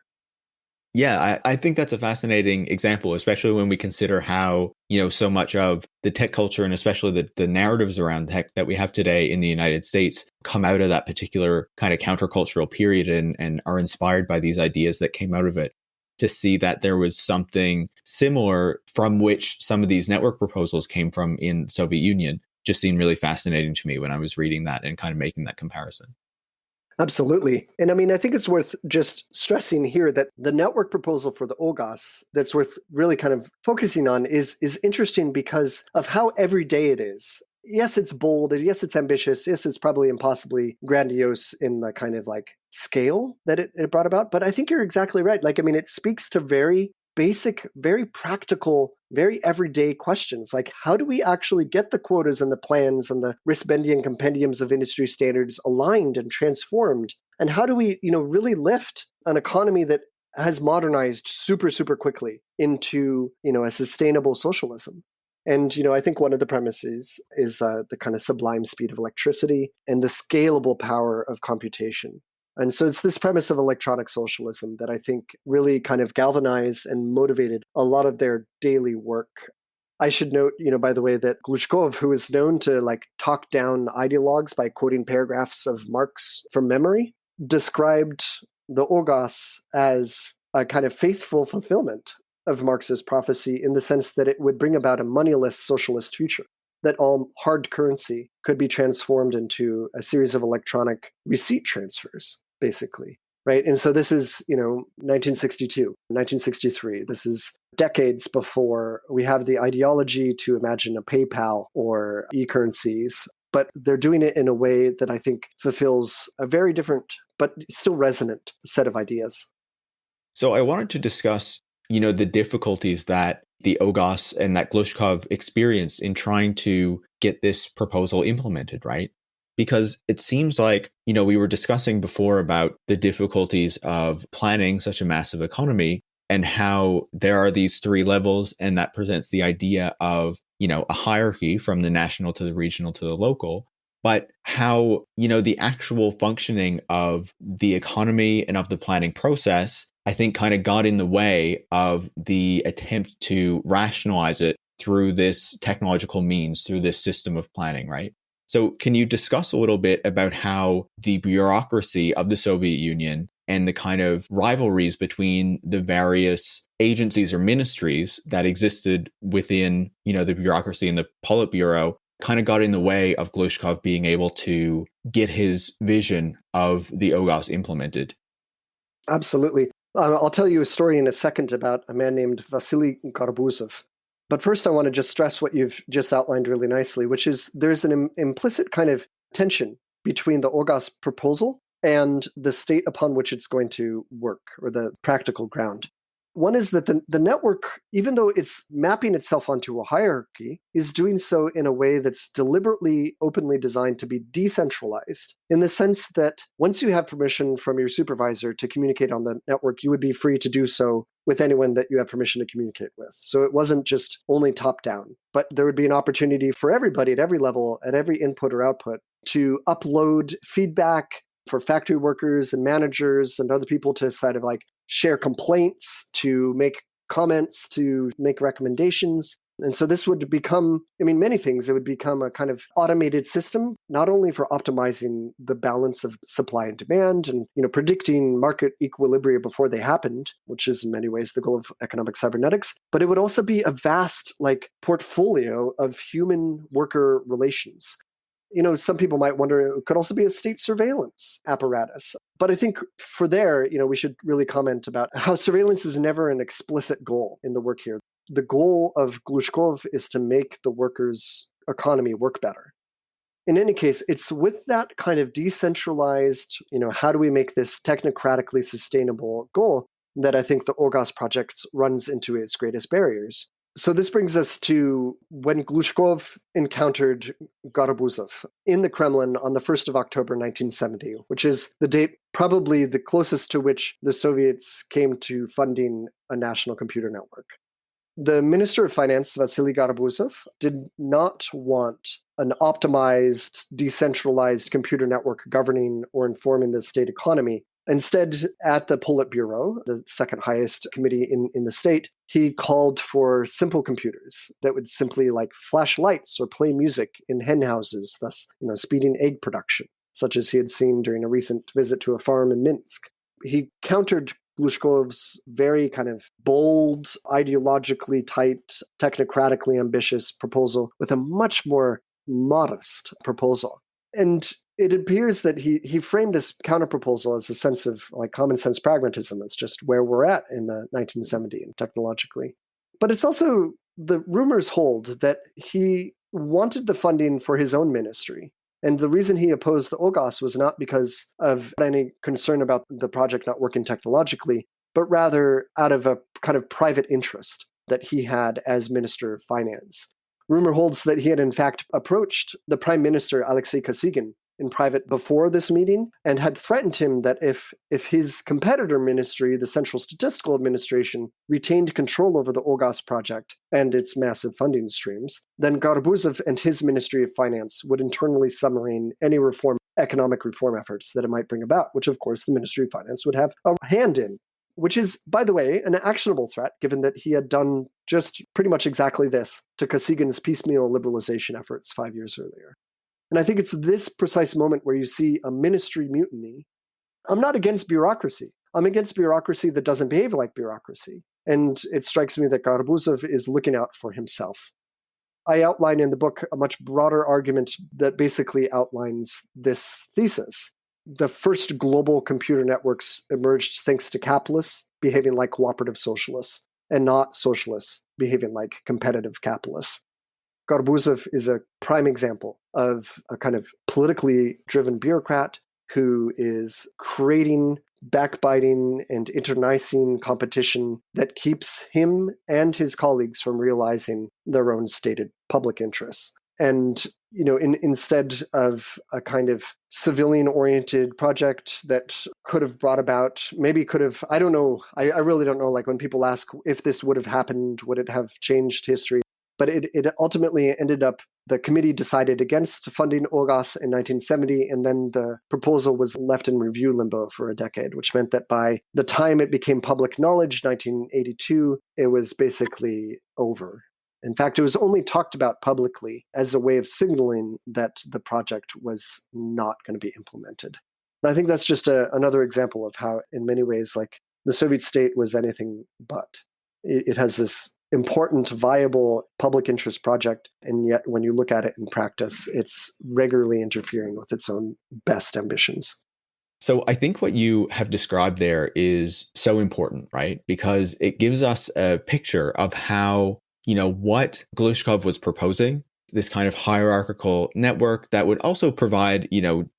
Yeah, I think that's a fascinating example, especially when we consider how, so much of the tech culture and especially the narratives around tech that we have today in the United States come out of that particular kind of countercultural period and are inspired by these ideas that came out of it. To see that there was something similar from which some of these network proposals came from in the Soviet Union just seemed really fascinating to me when I was reading that and kind of making that comparison. Absolutely. And I think it's worth just stressing here that the network proposal for the OGAS that's worth really kind of focusing on is interesting because of how everyday it is. Yes, it's bold. Yes, it's ambitious. Yes, it's probably impossibly grandiose in the kind of scale that it brought about. But I think you're exactly right. It speaks to very basic, very practical, very everyday questions. How do we actually get the quotas and the plans and the Risbendian compendiums of industry standards aligned and transformed? And how do we, really lift an economy that has modernized super, super quickly into, a sustainable socialism. And, I think one of the premises is the kind of sublime speed of electricity and the scalable power of computation. And so it's this premise of electronic socialism that I think really kind of galvanized and motivated a lot of their daily work. I should note, by the way, that Glushkov, who is known to talk down ideologues by quoting paragraphs of Marx from memory, described the Ogos as a kind of faithful fulfillment of Marx's prophecy in the sense that it would bring about a moneyless socialist future, that all hard currency could be transformed into a series of electronic receipt transfers, basically. Right. And so this is, 1962, 1963. This is decades before we have the ideology to imagine a PayPal or e-currencies. But they're doing it in a way that I think fulfills a very different, but still resonant set of ideas. So I wanted to discuss, the difficulties that the Ogos and that Glushkov experienced in trying to get this proposal implemented, right? Because it seems like, we were discussing before about the difficulties of planning such a massive economy and how there are these three levels, and that presents the idea of, a hierarchy from the national to the regional to the local. But how, the actual functioning of the economy and of the planning process, I think, kind of got in the way of the attempt to rationalize it through this technological means, through this system of planning, right? So can you discuss a little bit about how the bureaucracy of the Soviet Union and the kind of rivalries between the various agencies or ministries that existed within, the bureaucracy and the Politburo kind of got in the way of Glushkov being able to get his vision of the Ogos implemented? Absolutely. I'll tell you a story in a second about a man named Vasily Garbuzov. But first, I want to just stress what you've just outlined really nicely, which is there's an implicit kind of tension between the Ogos proposal and the state upon which it's going to work, or the practical ground. One is that the network, even though it's mapping itself onto a hierarchy, is doing so in a way that's deliberately, openly designed to be decentralized, in the sense that once you have permission from your supervisor to communicate on the network, you would be free to do so with anyone that you have permission to communicate with. So it wasn't just only top down, but there would be an opportunity for everybody at every level, at every input or output, to upload feedback for factory workers and managers and other people to sort of share complaints, to make comments, to make recommendations. And so this would become, many things. It would become a kind of automated system, not only for optimizing the balance of supply and demand and, predicting market equilibria before they happened, which is in many ways the goal of economic cybernetics, but it would also be a vast, portfolio of human worker relations. Some people might wonder, it could also be a state surveillance apparatus. But I think for there, we should really comment about how surveillance is never an explicit goal in the work here. The goal of Glushkov is to make the workers' economy work better. In any case, it's with that kind of decentralized, how do we make this technocratically sustainable goal that I think the Ogos project runs into its greatest barriers. So this brings us to when Glushkov encountered Garabuzov in the Kremlin on the 1st of October 1970, which is the date probably the closest to which the Soviets came to funding a national computer network. The Minister of Finance, Vasily Garabuzov, did not want an optimized, decentralized computer network governing or informing the state economy. Instead, at the Politburo, the second highest committee in the state, he called for simple computers that would simply flash lights or play music in hen houses, thus speeding egg production, such as he had seen during a recent visit to a farm in Minsk. He countered Glushkov's very kind of bold, ideologically tight, technocratically ambitious proposal with a much more modest proposal. And it appears that he framed this counterproposal as a sense of common sense pragmatism. It's just where we're at in the 1970s and technologically. But it's also, the rumors hold that he wanted the funding for his own ministry. And the reason he opposed the Ogos was not because of any concern about the project not working technologically, but rather out of a kind of private interest that he had as Minister of Finance. Rumor holds that he had in fact approached the Prime Minister Alexei Kosygin in private before this meeting and had threatened him that if his competitor ministry, the Central Statistical Administration, retained control over the OGAS project and its massive funding streams, then Garbuzov and his Ministry of Finance would internally submarine any economic reform efforts that it might bring about, which of course the Ministry of Finance would have a hand in. Which is, by the way, an actionable threat, given that he had done just pretty much exactly this to Kosygin's piecemeal liberalization efforts 5 years earlier. And I think it's this precise moment where you see a ministry mutiny. I'm not against bureaucracy. I'm against bureaucracy that doesn't behave like bureaucracy. And it strikes me that Garbuzov is looking out for himself. I outline in the book a much broader argument that basically outlines this thesis. The first global computer networks emerged thanks to capitalists behaving like cooperative socialists and not socialists behaving like competitive capitalists. Garbuzov is a prime example of a kind of politically driven bureaucrat who is creating backbiting and internecine competition that keeps him and his colleagues from realizing their own stated public interests. And instead of a kind of civilian-oriented project that could have brought about, I don't know, I really don't know, like when people ask if this would have happened, would it have changed history? But it ultimately ended up, the committee decided against funding OGAS in 1970, and then the proposal was left in review limbo for a decade, which meant that by the time it became public knowledge, 1982, it was basically over. In fact, it was only talked about publicly as a way of signaling that the project was not going to be implemented. And I think that's just another example of how, in many ways, like the Soviet state was anything but. It has this important, viable public interest project, and yet when you look at it in practice, it's regularly interfering with its own best ambitions. So I think what you have described there is so important, right? Because it gives us a picture of how what Glushkov was proposing, this kind of hierarchical network that would also provide,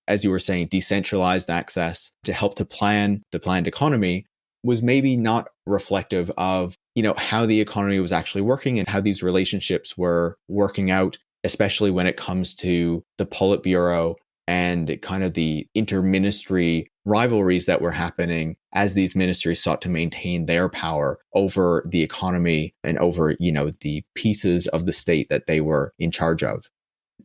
as you were saying, decentralized access to help to plan the planned economy, was maybe not reflective of, how the economy was actually working and how these relationships were working out, especially when it comes to the Politburo and kind of the interministry rivalries that were happening as these ministries sought to maintain their power over the economy and over, the pieces of the state that they were in charge of.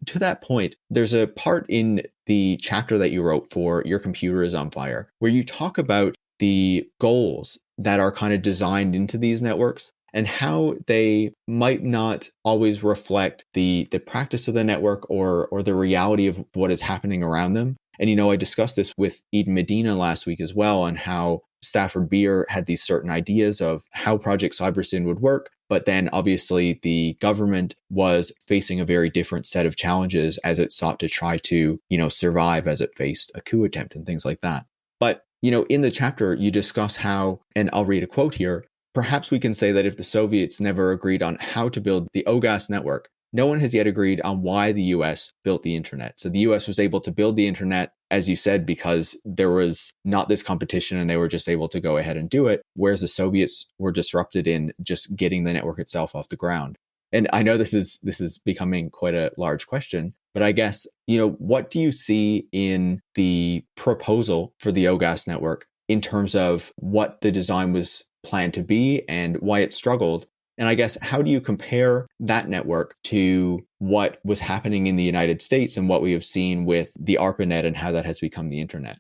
To that point, there's a part in the chapter that you wrote for Your Computer is on Fire, where you talk about the goals that are kind of designed into these networks and how they might not always reflect the practice of the network or the reality of what is happening around them. And, I discussed this with Eden Medina last week as well, on how Stafford Beer had these certain ideas of how Project Cybersyn would work. But then obviously the government was facing a very different set of challenges as it sought to try to, survive as it faced a coup attempt and things like that. But, in the chapter, you discuss how, and I'll read a quote here, perhaps we can say that if the Soviets never agreed on how to build the OGAS network, no one has yet agreed on why the US built the internet. So the US was able to build the internet, as you said, because there was not this competition and they were just able to go ahead and do it, whereas the Soviets were disrupted in just getting the network itself off the ground. And I know this is becoming quite a large question, but I guess, what do you see in the proposal for the OGAS network in terms of what the design was planned to be and why it struggled? And I guess, how do you compare that network to what was happening in the United States and what we have seen with the ARPANET and how that has become the internet?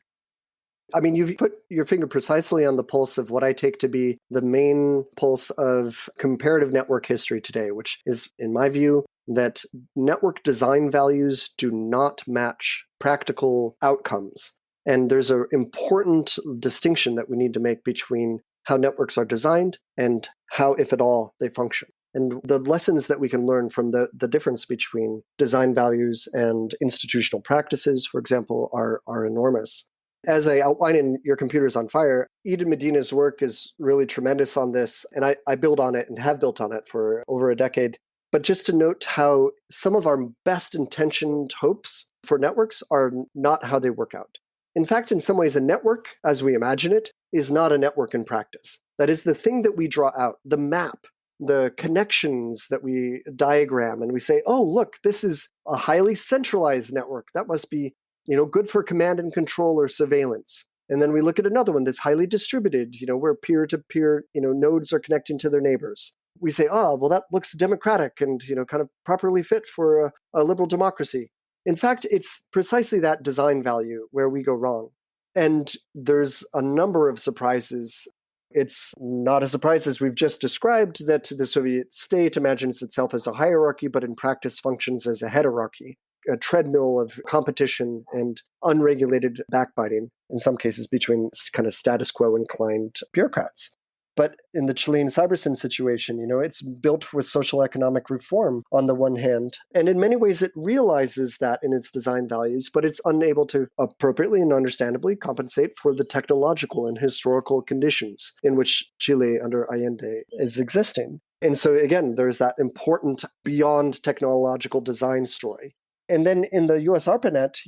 I mean, you've put your finger precisely on the pulse of what I take to be the main pulse of comparative network history today, which is, in my view, that network design values do not match practical outcomes. And there's an important distinction that we need to make between how networks are designed and how, if at all, they function. And the lessons that we can learn from the difference between design values and institutional practices, for example, are enormous. As I outline in Your Computer is on Fire, Eden Medina's work is really tremendous on this, and I build on it and have built on it for over a decade. But just to note how some of our best intentioned hopes for networks are not how they work out. In fact, in some ways, a network, as we imagine it, is not a network in practice. That is the thing that we draw out, the map, the connections that we diagram, and we say, oh, look, this is a highly centralized network. That must be good for command and control or surveillance. And then we look at another one that's highly distributed, where peer-to-peer, nodes are connecting to their neighbors. We say, well, that looks democratic and, kind of properly fit for a liberal democracy. In fact, it's precisely that design value where we go wrong. And there's a number of surprises. It's not a surprise, as we've just described, that the Soviet state imagines itself as a hierarchy, but in practice functions as a heterarchy, a treadmill of competition and unregulated backbiting, in some cases between kind of status quo inclined bureaucrats. But in the Chilean Cybersyn situation, it's built for social economic reform on the one hand. And in many ways, it realizes that in its design values, but it's unable to appropriately and understandably compensate for the technological and historical conditions in which Chile under Allende is existing. And so, again, there's that important beyond technological design story. And then in the US ARPANET,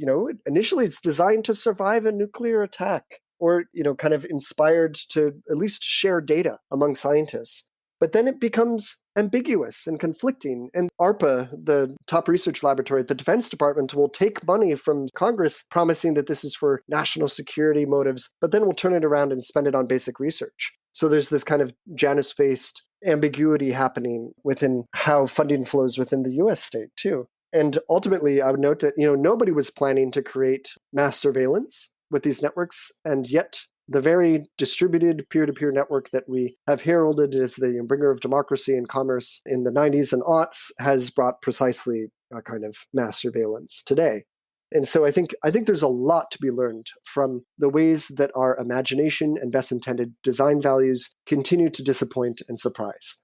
initially it's designed to survive a nuclear attack, or, kind of inspired to at least share data among scientists. But then it becomes ambiguous and conflicting. And ARPA, the top research laboratory at the Defense Department, will take money from Congress promising that this is for national security motives, but then will turn it around and spend it on basic research. So there's this kind of Janus-faced ambiguity happening within how funding flows within the US state, too. And ultimately, I would note that, nobody was planning to create mass surveillance with these networks, and yet the very distributed peer-to-peer network that we have heralded as the bringer of democracy and commerce in the 90s and aughts has brought precisely a kind of mass surveillance today. And so I think there's a lot to be learned from the ways that our imagination and best intended design values continue to disappoint and surprise.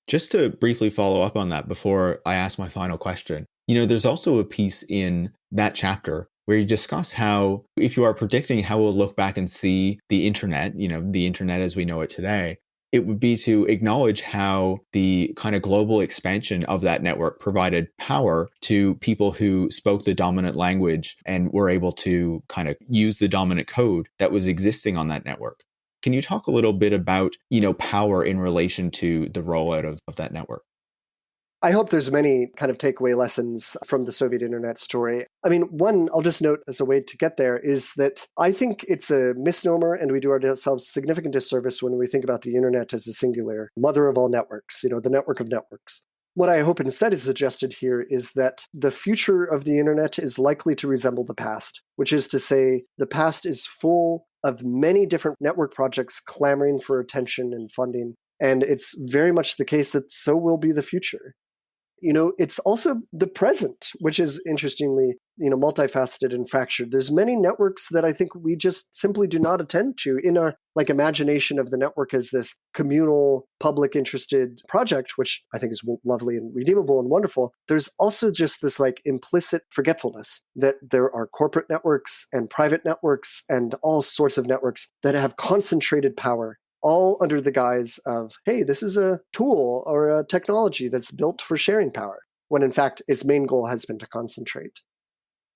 Just to briefly follow up on that before I ask my final question, there's also a piece in that chapter where you discuss how, if you are predicting how we'll look back and see the internet, the internet as we know it today, it would be to acknowledge how the kind of global expansion of that network provided power to people who spoke the dominant language and were able to kind of use the dominant code that was existing on that network. Can you talk a little bit about, power in relation to the rollout of that network? I hope there's many kind of takeaway lessons from the Soviet internet story. I mean, one I'll just note as a way to get there is that I think it's a misnomer, and we do ourselves significant disservice when we think about the internet as a singular mother of all networks, the network of networks. What I hope instead is suggested here is that the future of the internet is likely to resemble the past, which is to say the past is full of many different network projects clamoring for attention and funding. And it's very much the case that so will be the future. It's also the present, which is interestingly, multifaceted and fractured. There's many networks that I think we just simply do not attend to in our imagination of the network as this communal, public interested project, which I think is lovely and redeemable and wonderful. There's also just this implicit forgetfulness that there are corporate networks and private networks and all sorts of networks that have concentrated power, all under the guise of, hey, this is a tool or a technology that's built for sharing power, when in fact its main goal has been to concentrate.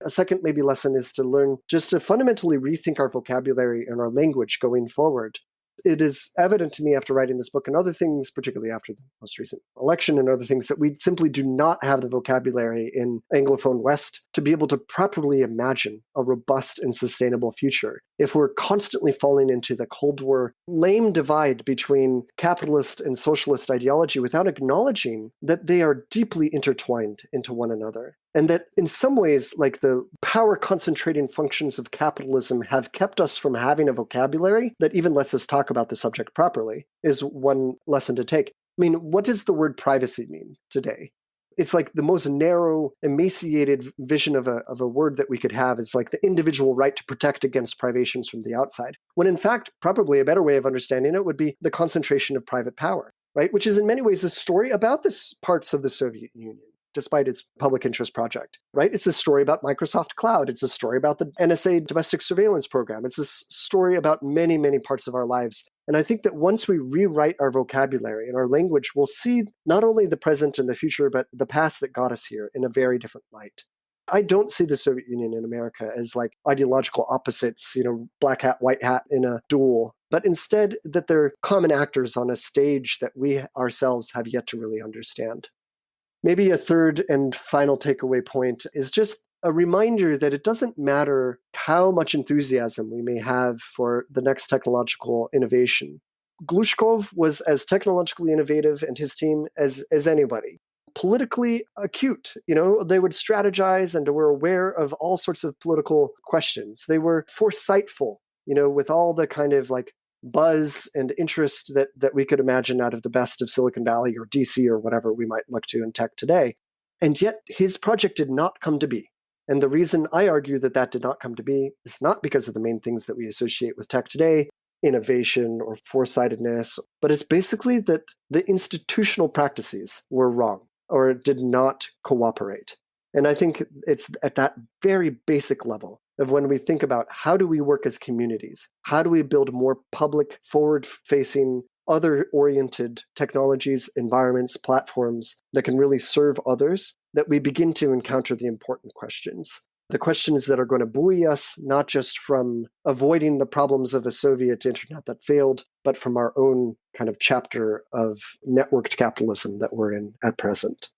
A second maybe lesson is to learn just to fundamentally rethink our vocabulary and our language going forward. It is evident to me after writing this book and other things, particularly after the most recent election and other things, that we simply do not have the vocabulary in Anglophone West to be able to properly imagine a robust and sustainable future if we're constantly falling into the Cold War lame divide between capitalist and socialist ideology without acknowledging that they are deeply intertwined into one another. And that in some ways, the power concentrating functions of capitalism have kept us from having a vocabulary that even lets us talk about the subject properly, is one lesson to take. I mean, what does the word privacy mean today? It's the most narrow, emaciated vision of a word that we could have. It's the individual right to protect against privations from the outside. When in fact, probably a better way of understanding it would be the concentration of private power, right? Which is in many ways a story about the parts of the Soviet Union, despite its public interest project, right? It's a story about Microsoft Cloud. It's a story about the NSA domestic surveillance program. It's a story about many, many parts of our lives. And I think that once we rewrite our vocabulary and our language, we'll see not only the present and the future, but the past that got us here in a very different light. I don't see the Soviet Union and America as ideological opposites, black hat, white hat in a duel, but instead that they're common actors on a stage that we ourselves have yet to really understand. Maybe a third and final takeaway point is just a reminder that it doesn't matter how much enthusiasm we may have for the next technological innovation. Glushkov was as technologically innovative and his team as anybody. Politically acute, they would strategize and were aware of all sorts of political questions. They were foresightful, with all the kind of like buzz and interest that we could imagine out of the best of Silicon Valley or DC or whatever we might look to in tech today. And yet his project did not come to be. And the reason I argue that did not come to be is not because of the main things that we associate with tech today, innovation or foresightedness, but it's basically that the institutional practices were wrong or did not cooperate. And I think it's at that very basic level of when we think about how do we work as communities? How do we build more public, forward-facing, other-oriented technologies, environments, platforms that can really serve others, that we begin to encounter the important questions. The questions that are going to buoy us, not just from avoiding the problems of a Soviet internet that failed, but from our own kind of chapter of networked capitalism that we're in at present.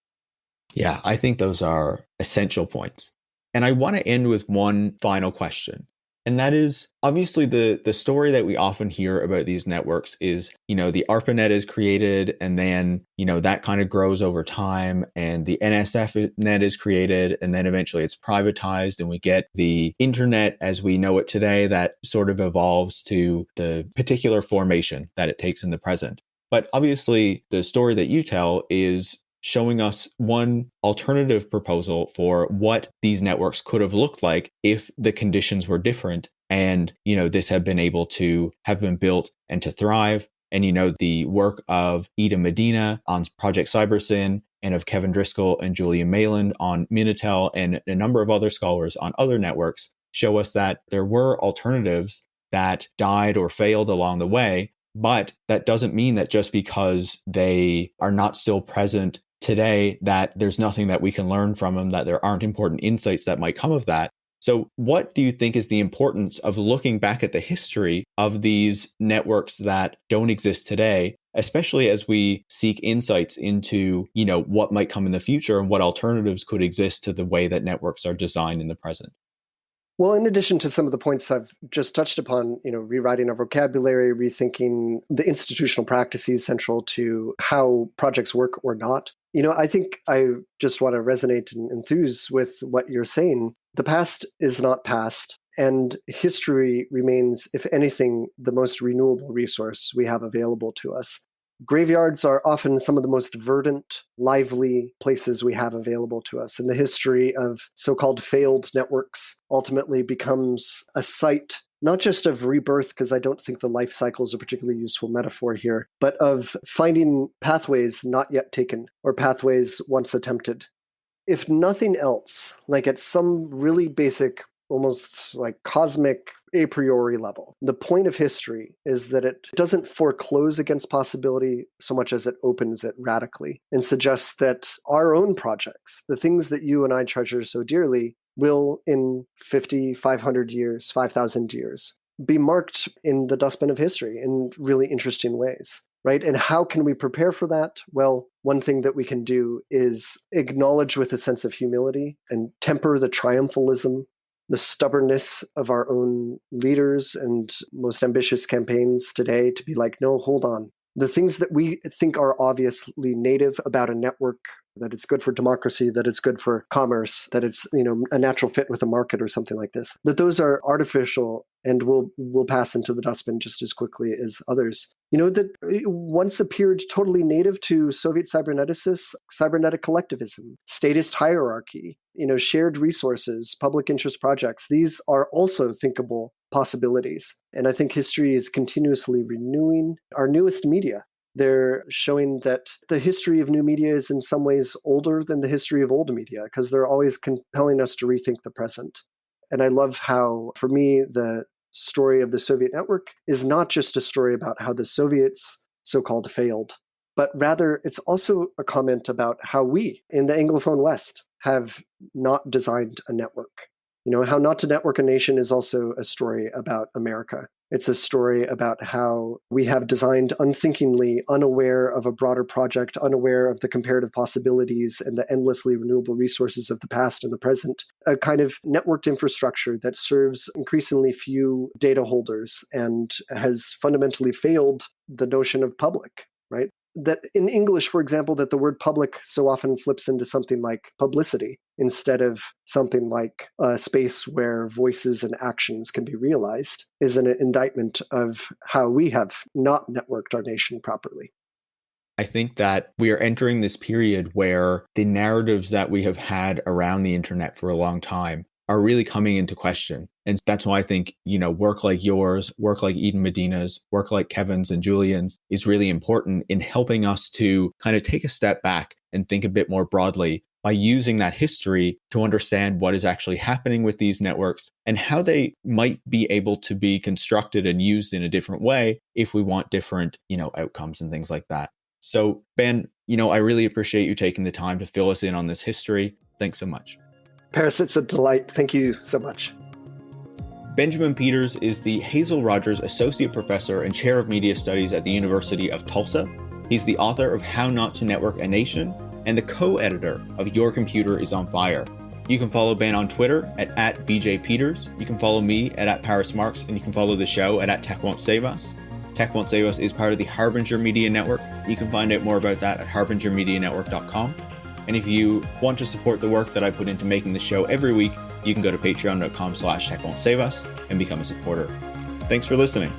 Yeah, I think those are essential points. And I want to end with one final question. And that is obviously the story that we often hear about these networks is, the ARPANET is created and then, that kind of grows over time and the NSF net is created and then eventually it's privatized and we get the internet as we know it today that sort of evolves to the particular formation that it takes in the present. But obviously the story that you tell is showing us one alternative proposal for what these networks could have looked like if the conditions were different and, this had been able to have been built and to thrive. And, the work of Ida Medina on Project CyberSyn and of Kevin Driscoll and Julia Mayland on Minitel and a number of other scholars on other networks show us that there were alternatives that died or failed along the way. But that doesn't mean that just because they are not still present today, that there's nothing that we can learn from them, that there aren't important insights that might come of that. So what do you think is the importance of looking back at the history of these networks that don't exist today, especially as we seek insights into, what might come in the future and what alternatives could exist to the way that networks are designed in the present? Well, in addition to some of the points I've just touched upon, rewriting our vocabulary, rethinking the institutional practices central to how projects work or not, I think I just want to resonate and enthuse with what you're saying. The past is not past, and history remains, if anything, the most renewable resource we have available to us. Graveyards are often some of the most verdant, lively places we have available to us. And the history of so-called failed networks ultimately becomes a site not just of rebirth, because I don't think the life cycle is a particularly useful metaphor here, but of finding pathways not yet taken or pathways once attempted. If nothing else, like at some really basic, almost like cosmic a priori level, the point of history is that it doesn't foreclose against possibility so much as it opens it radically and suggests that our own projects, the things that you and I treasure so dearly, will in 50, 500 years, 5,000 years, be marked in the dustbin of history in really interesting ways. Right? And how can we prepare for that? Well, one thing that we can do is acknowledge with a sense of humility and temper the triumphalism, the stubbornness of our own leaders and most ambitious campaigns today to be like, no, hold on. The things that we think are obviously native about a network, that it's good for democracy, that it's good for commerce, that it's, a natural fit with a market or something like this, that those are artificial and will pass into the dustbin just as quickly as others. That once appeared totally native to Soviet cyberneticists, cybernetic collectivism, statist hierarchy, shared resources, public interest projects. These are also thinkable possibilities. And I think history is continuously renewing our newest media. They're showing that the history of new media is in some ways older than the history of old media because they're always compelling us to rethink the present. And I love how, for me, the story of the Soviet network is not just a story about how the Soviets so-called failed, but rather it's also a comment about how we in the Anglophone West have not designed a network. How not to network a nation is also a story about America. It's a story about how we have designed unthinkingly, unaware of a broader project, unaware of the comparative possibilities and the endlessly renewable resources of the past and the present, a kind of networked infrastructure that serves increasingly few data holders and has fundamentally failed the notion of public, right? That in English, for example, that the word public so often flips into something like publicity instead of something like a space where voices and actions can be realized is an indictment of how we have not networked our nation properly. I think that we are entering this period where the narratives that we have had around the internet for a long time are really coming into question. And that's why I think, work like yours, work like Eden Medina's, work like Kevin's and Julian's is really important in helping us to kind of take a step back and think a bit more broadly by using that history to understand what is actually happening with these networks and how they might be able to be constructed and used in a different way if we want different, outcomes and things like that. So, Ben, I really appreciate you taking the time to fill us in on this history. Thanks so much. Paris, it's a delight. Thank you so much. Benjamin Peters is the Hazel Rogers Associate Professor and Chair of Media Studies at the University of Tulsa. He's the author of How Not to Network a Nation and the co-editor of Your Computer is on Fire. You can follow Ben on Twitter at BJPeters. You can follow me at Paris Marx, and you can follow the show at Tech Won't Save Us. Tech Won't Save Us is part of the Harbinger Media Network. You can find out more about that at harbingermedianetwork.com. And if you want to support the work that I put into making the show every week, you can go to patreon.com/techwon'tsaveus and become a supporter. Thanks for listening.